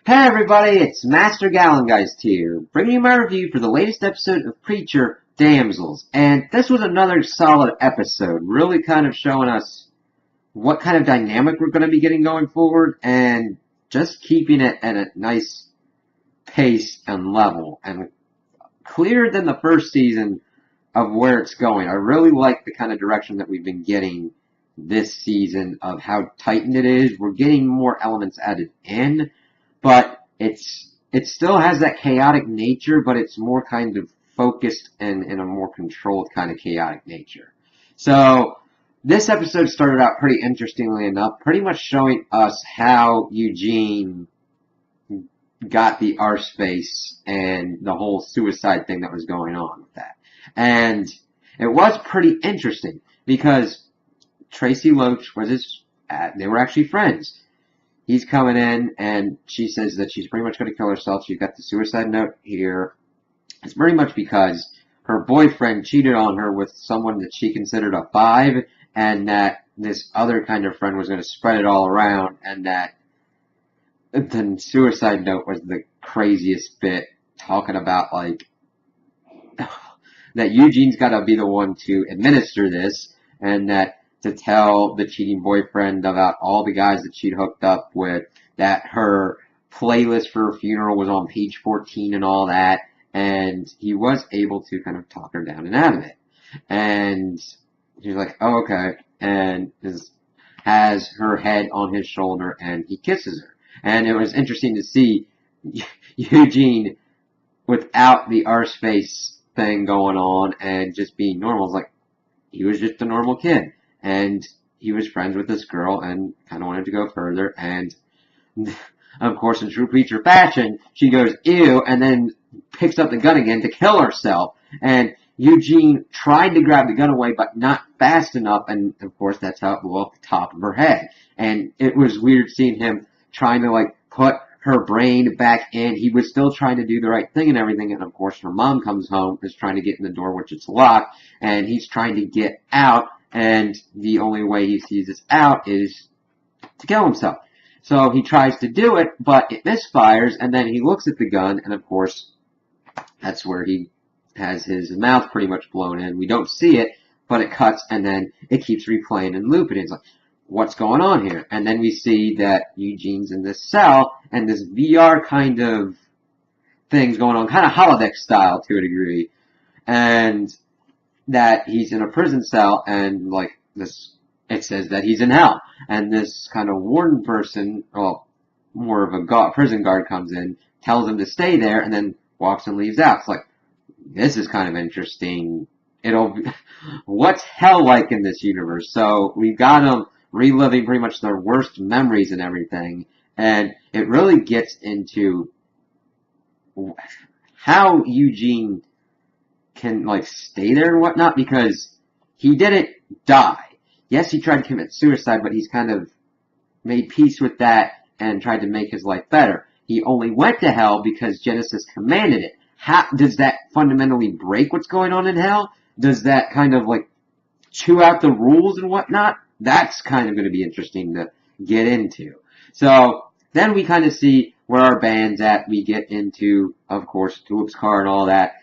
Hey everybody, it's Master Gallengeist here, bringing you my review for the latest episode of Preacher, Damsels. And this was another solid episode, really kind of showing us what kind of dynamic we're going to be getting going forward, and just keeping it at a nice pace and level, and clearer than the first season of where it's going. I really like the kind of direction that we've been getting this season of how tightened it is. We're getting more elements added in, but it still has that chaotic nature, but it's more kind of focused and in a more controlled kind of chaotic nature. So this episode started out pretty interestingly enough, pretty much showing us how Eugene got the R-Space and the whole suicide thing that was going on with that. And it was pretty interesting because Tracy Loach was they were actually friends. He's coming in, and she says that she's pretty much going to kill herself. She's got the suicide note here. It's pretty much because her boyfriend cheated on her with someone that she considered a 5, and that this other kind of friend was going to spread it all around, and that the suicide note was the craziest bit, talking about, like, that Eugene's got to be the one to administer this, and that to tell the cheating boyfriend about all the guys that she'd hooked up with, that her playlist for her funeral was on page 14 and all that, and he was able to kind of talk her down and out of it. And she's like, oh, okay, and has her head on his shoulder, and he kisses her. And it was interesting to see Eugene without the R-Space thing going on and just being normal. It's like, he was just a normal kid. And he was friends with this girl and kind of wanted to go further. And, of course, in true Preacher fashion, she goes, ew, and then picks up the gun again to kill herself. And Eugene tried to grab the gun away, but not fast enough. And, of course, that's how it blew off the top of her head. And it was weird seeing him trying to, like, put her brain back in. He was still trying to do the right thing and everything. And, of course, her mom comes home, is trying to get in the door, which is locked. And he's trying to get out. And the only way he sees this out is to kill himself. So he tries to do it, but it misfires, and then he looks at the gun, and of course, that's where he has his mouth pretty much blown in. We don't see it, but it cuts, and then it keeps replaying and looping. It's like, what's going on here? And then we see that Eugene's in this cell, and this VR kind of thing's going on, kind of holodeck style to a degree. And that he's in a prison cell, and like this, it says that he's in hell, and this kind of warden person, well, more of a prison guard comes in, tells him to stay there, and then walks and leaves out. It's like, this is kind of interesting. What's hell like in this universe? So we've got them reliving pretty much their worst memories and everything, and it really gets into how Eugene can, like, stay there and whatnot, because he didn't die. Yes, he tried to commit suicide, but he's kind of made peace with that and tried to make his life better. He only went to hell because Genesis commanded it. How does that fundamentally break what's going on in hell? Does that kind of, like, chew out the rules and whatnot? That's kind of going to be interesting to get into. So then we kind of see where our band's at. We get into, of course, Tulip's car and all that.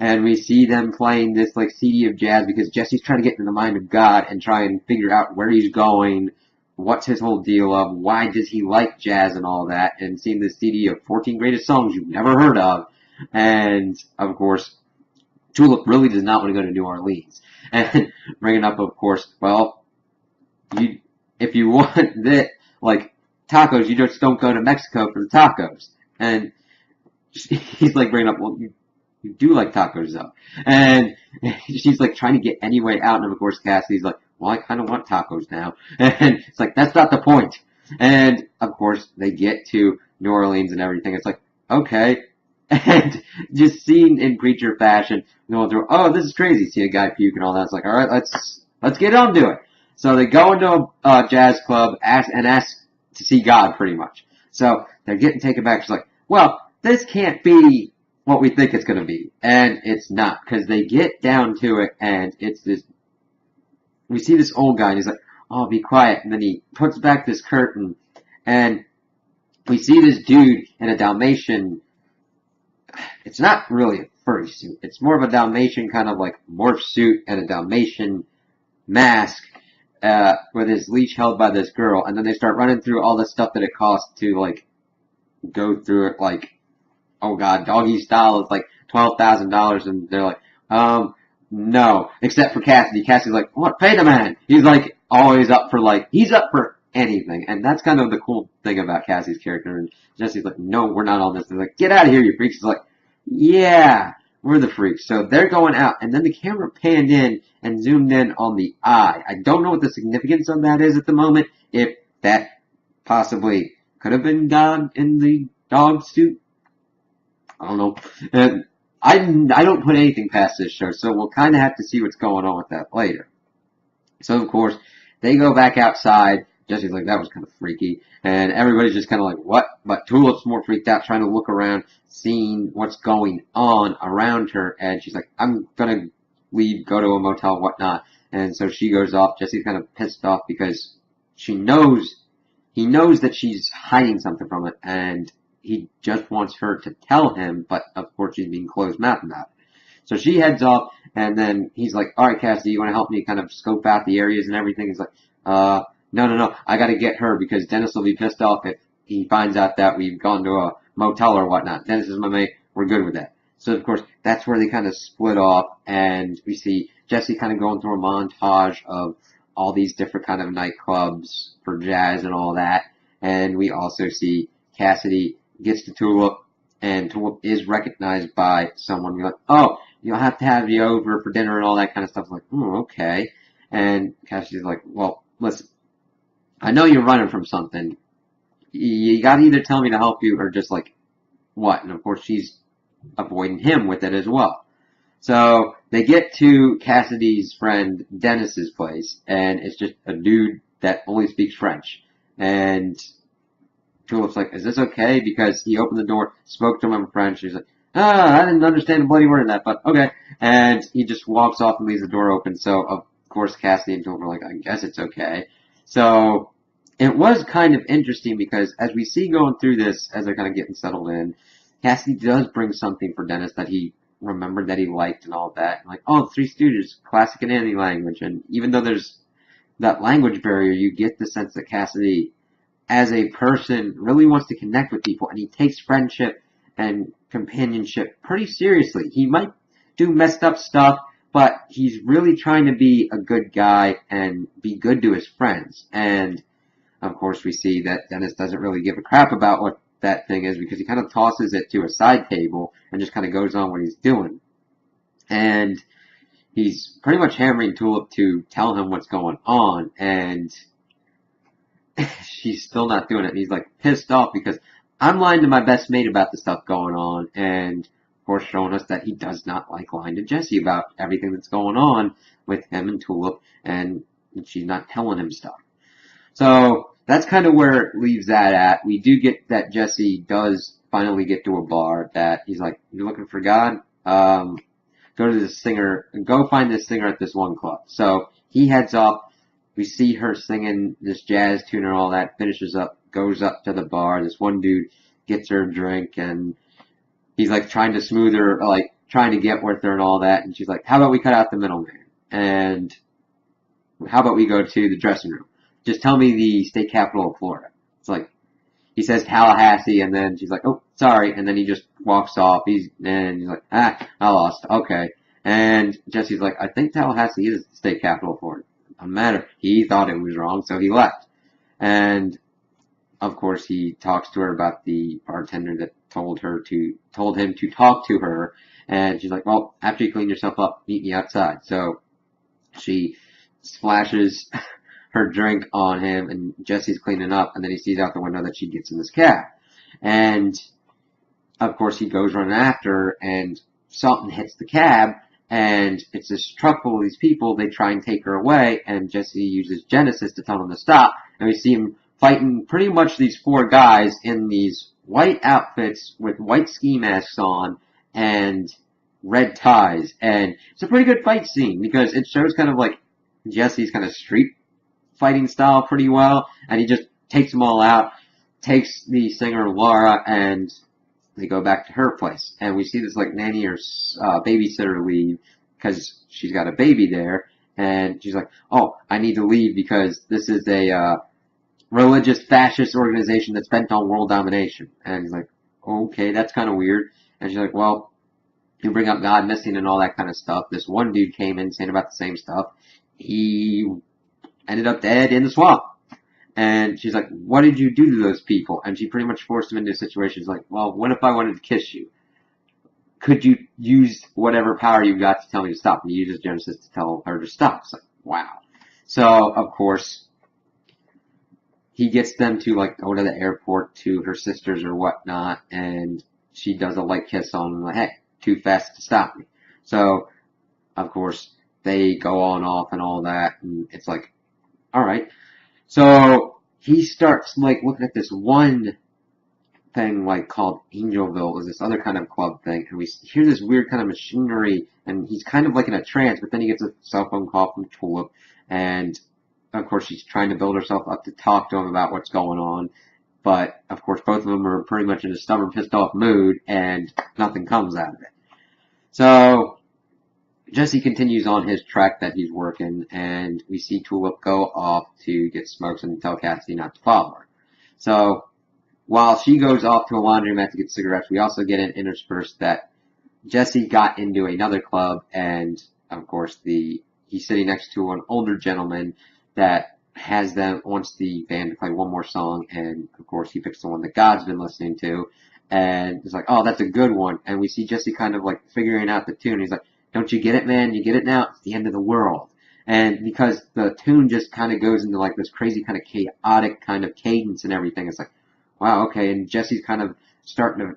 And we see them playing this, like, CD of jazz because Jesse's trying to get into the mind of God and try and figure out where he's going, what's his whole deal of, why does he like jazz and all that, and seeing this CD of 14 greatest songs you've never heard of. And, of course, Tulip really does not want to go to New Orleans. And bringing up, of course, well, if you want that, like, tacos, you just don't go to Mexico for the tacos. And he's, like, bringing up, well, you do like tacos, though. And she's, like, trying to get any way out. And, of course, Cassidy's like, well, I kind of want tacos now. And it's like, that's not the point. And, of course, they get to New Orleans and everything. It's like, okay. And just seeing in Preacher fashion, going through, oh, this is crazy. See a guy puke and all that. It's like, all right, let's get on to it. So they go into a jazz club ask to see God, pretty much. So they're getting taken back. She's like, well, this can't be what we think it's going to be. And it's not, because they get down to it, and it's this, we see this old guy, and he's like, oh, be quiet. And then he puts back this curtain, and we see this dude in a Dalmatian. It's not really a furry suit. It's more of a Dalmatian kind of like morph suit and a Dalmatian mask with his leash held by this girl, and then they start running through all the stuff that it costs to like go through it. Like, oh god, doggy style is like $12,000, and they're like, no, except for Cassidy. Cassidy's like, what? Pay the man. He's like always up for he's up for anything, and that's kind of the cool thing about Cassidy's character. And Jesse's like, no, we're not on this. They're like, get out of here, you freaks. He's like, yeah, we're the freaks. So they're going out, and then the camera panned in and zoomed in on the eye. I don't know what the significance of that is at the moment. If that possibly could have been God in the dog suit, I don't know. And I don't put anything past this show, so we'll kind of have to see what's going on with that later. So, of course, they go back outside. Jesse's like, that was kind of freaky. And everybody's just kind of like, what? But Tulip's more freaked out, trying to look around, seeing what's going on around her. And she's like, I'm going to leave, go to a motel, whatnot. And so she goes off. Jesse's kind of pissed off because he knows that she's hiding something from it. And he just wants her to tell him, but of course she's being closed-mouthed about it. So she heads off, and then he's like, all right, Cassidy, you want to help me kind of scope out the areas and everything? He's like, no, I got to get her because Dennis will be pissed off if he finds out that we've gone to a motel or whatnot. Dennis is my mate. We're good with that. So, of course, that's where they kind of split off, and we see Jesse kind of going through a montage of all these different kind of nightclubs for jazz and all that. And we also see Cassidy gets to Tulip, and Tulip is recognized by someone. You're like, oh, you'll have to have you over for dinner and all that kind of stuff. It's like, okay. And Cassidy's like, well, listen, I know you're running from something. You gotta either tell me to help you or just like, what? And of course she's avoiding him with it as well. So they get to Cassidy's friend Dennis's place, and it's just a dude that only speaks French. And Tulip's like, is this okay? Because he opened the door, spoke to him in French. He's like, I didn't understand a bloody word of that, but okay. And he just walks off and leaves the door open. So, of course, Cassidy and Tulip are like, I guess it's okay. So it was kind of interesting because as we see going through this, as they're kind of getting settled in, Cassidy does bring something for Dennis that he remembered that he liked and all that. Like, oh, Three Stooges, classic and any language. And even though there's that language barrier, you get the sense that Cassidy, as a person, really wants to connect with people, and he takes friendship and companionship pretty seriously. He might do messed up stuff, but he's really trying to be a good guy and be good to his friends. And, of course, we see that Dennis doesn't really give a crap about what that thing is because he kind of tosses it to a side table and just kind of goes on what he's doing. And he's pretty much hammering Tulip to tell him what's going on, and she's still not doing it. And he's like pissed off because I'm lying to my best mate about the stuff going on, and of course showing us that he does not like lying to Jesse about everything that's going on with him and Tulip, and she's not telling him stuff. So that's kind of where it leaves that at. We do get that Jesse does finally get to a bar that he's like, you're looking for God? Go to this singer, go find this singer at this one club. So he heads off. We see her singing this jazz tune and all that, finishes up, goes up to the bar. This one dude gets her a drink, and he's like trying to smooth her, like trying to get with her and all that. And she's like, how about we cut out the middleman? And how about we go to the dressing room? Just tell me the state capital of Florida. It's like, he says Tallahassee, and then she's like, oh, sorry. And then he just walks off. He's like, I lost. Okay. And Jesse's like, I think Tallahassee is the state capital of Florida. Doesn't matter. He thought it was wrong, so he left. And of course, he talks to her about the bartender that told him to talk to her. And she's like, well, after you clean yourself up, meet me outside. So she splashes her drink on him, and Jesse's cleaning up, and then he sees out the window that she gets in this cab. And of course, he goes running after her, and something hits the cab, and it's this truck full of these people. They try and take her away, and Jesse uses Genesis to tell them to stop. And we see him fighting pretty much these four guys in these white outfits with white ski masks on and red ties. And it's a pretty good fight scene because it shows kind of like Jesse's kind of street fighting style pretty well, and he just takes them all out. takes the singer Laura and they go back to her place. And we see this like nanny or babysitter leave because she's got a baby there. And she's like, oh, I need to leave because this is a religious fascist organization that's bent on world domination. And he's like, okay, that's kind of weird. And she's like, well, you bring up God missing and all that kind of stuff. This one dude came in saying about the same stuff. He ended up dead in the swamp. And she's like, what did you do to those people? And she pretty much forced him into a situation. She's like, well, what if I wanted to kiss you? Could you use whatever power you got to tell me to stop? And he uses Genesis to tell her to stop. It's like, wow. So, of course, he gets them to like go to the airport to her sisters or whatnot, and she does a light kiss on him, like, hey, too fast to stop me. So, of course, they go on off and all that, and it's like, alright. So, he starts like looking at this one thing like called Angelville, is this other kind of club thing, and we hear this weird kind of machinery, and he's kind of like in a trance, but then he gets a cell phone call from Tulip, and of course she's trying to build herself up to talk to him about what's going on, but of course both of them are pretty much in a stubborn, pissed off mood, and nothing comes out of it. So Jesse continues on his trek that he's working, and we see Tulip go off to get smokes and tell Cassidy not to follow her. So while she goes off to a laundromat to get cigarettes, we also get an interspersed that Jesse got into another club, and of course he's sitting next to an older gentleman that wants the band to play one more song, and of course he picks the one that God's been listening to, and it's like, oh, that's a good one, and we see Jesse kind of like figuring out the tune. He's like, don't you get it, man? You get it now? It's the end of the world. And because the tune just kind of goes into like this crazy kind of chaotic kind of cadence and everything, it's like, wow, okay, and Jesse's kind of starting to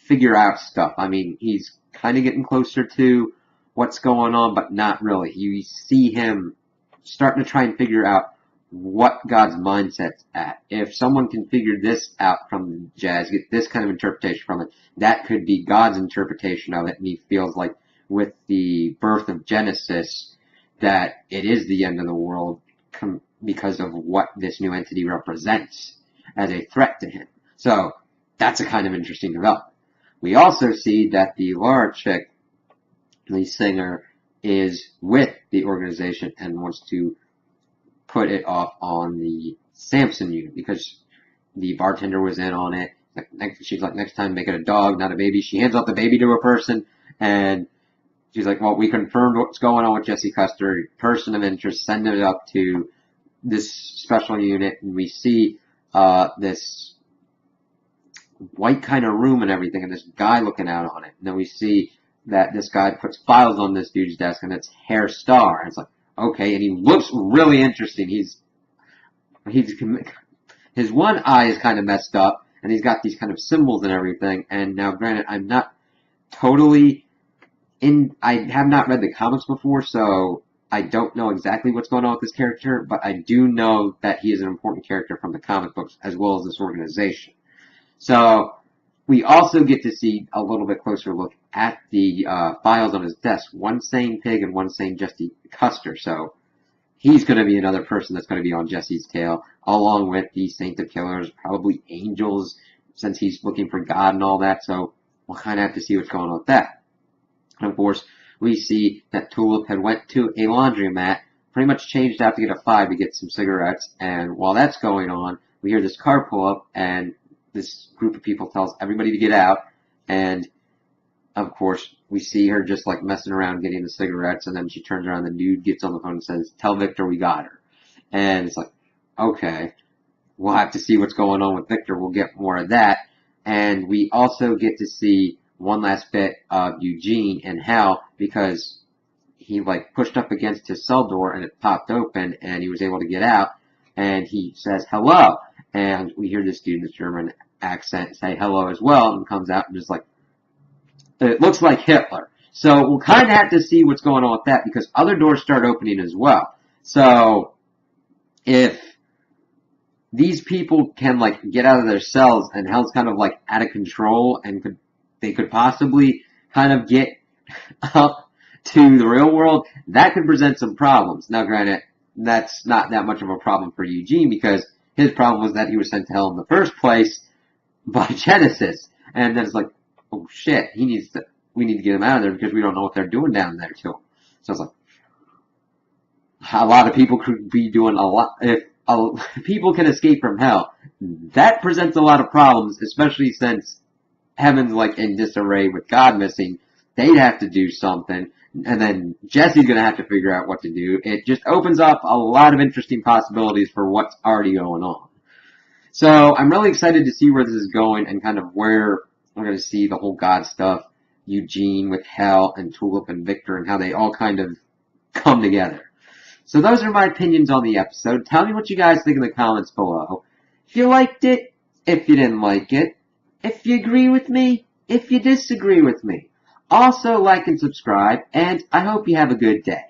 figure out stuff. I mean, he's kind of getting closer to what's going on, but not really. You see him starting to try and figure out what God's mindset's at. If someone can figure this out from jazz, get this kind of interpretation from it, that could be God's interpretation of it, and he feels like with the birth of Genesis that it is the end of the world because of what this new entity represents as a threat to him. So that's a kind of interesting development. We also see that the Laura chick, the singer, is with the organization and wants to put it off on the Samson unit because the bartender was in on it. She's like, next time make it a dog, not a baby. She hands off the baby to a person, and she's like, well, we confirmed what's going on with Jesse Custer, person of interest, send it up to this special unit, and we see this white kind of room and everything, and this guy looking out on it. And then we see that this guy puts files on this dude's desk, and it's Hair Star. And it's like, okay, and he looks really interesting. His one eye is kind of messed up, and he's got these kind of symbols and everything. And now, granted, I'm not totally I have not read the comics before, so I don't know exactly what's going on with this character, but I do know that he is an important character from the comic books as well as this organization. So we also get to see a little bit closer look at the files on his desk. One saying Pig and one saying Jesse Custer. So he's going to be another person that's going to be on Jesse's tail, along with the Saint of Killers, probably Angels, since he's looking for God and all that. So we'll kind of have to see what's going on with that. And of course, we see that Tulip had went to a laundromat, pretty much changed out to get a 5 to get some cigarettes, and while that's going on, we hear this car pull up, and this group of people tells everybody to get out, and of course, we see her just like messing around getting the cigarettes, and then she turns around, the dude gets on the phone and says, tell Victor we got her. And it's like, okay, we'll have to see what's going on with Victor, we'll get more of that, and we also get to see one last bit of Eugene and Hal, because he like pushed up against his cell door and it popped open and he was able to get out, and he says hello, and we hear this dude in the German accent say hello as well, and comes out and just like, it looks like Hitler. So we'll kind of have to see what's going on with that, because other doors start opening as well. So if these people can like get out of their cells and Hal's kind of like out of control and they could possibly kind of get up to the real world, that could present some problems. Now, granted, that's not that much of a problem for Eugene, because his problem was that he was sent to hell in the first place by Genesis. And then it's like, oh shit, we need to get him out of there because we don't know what they're doing down there to him. So it's like, a lot of people could be doing a lot, if people can escape from hell, that presents a lot of problems, especially since heaven's like in disarray with God missing. They'd have to do something, and then Jesse's gonna have to figure out what to do. It just opens up a lot of interesting possibilities for what's already going on. So I'm really excited to see where this is going and kind of where we're gonna see the whole God stuff, Eugene with Hell and Tulip and Victor and how they all kind of come together. So those are my opinions on the episode. Tell me what you guys think in the comments below. If you liked it, if you didn't like it, if you agree with me, if you disagree with me. Also like and subscribe, and I hope you have a good day.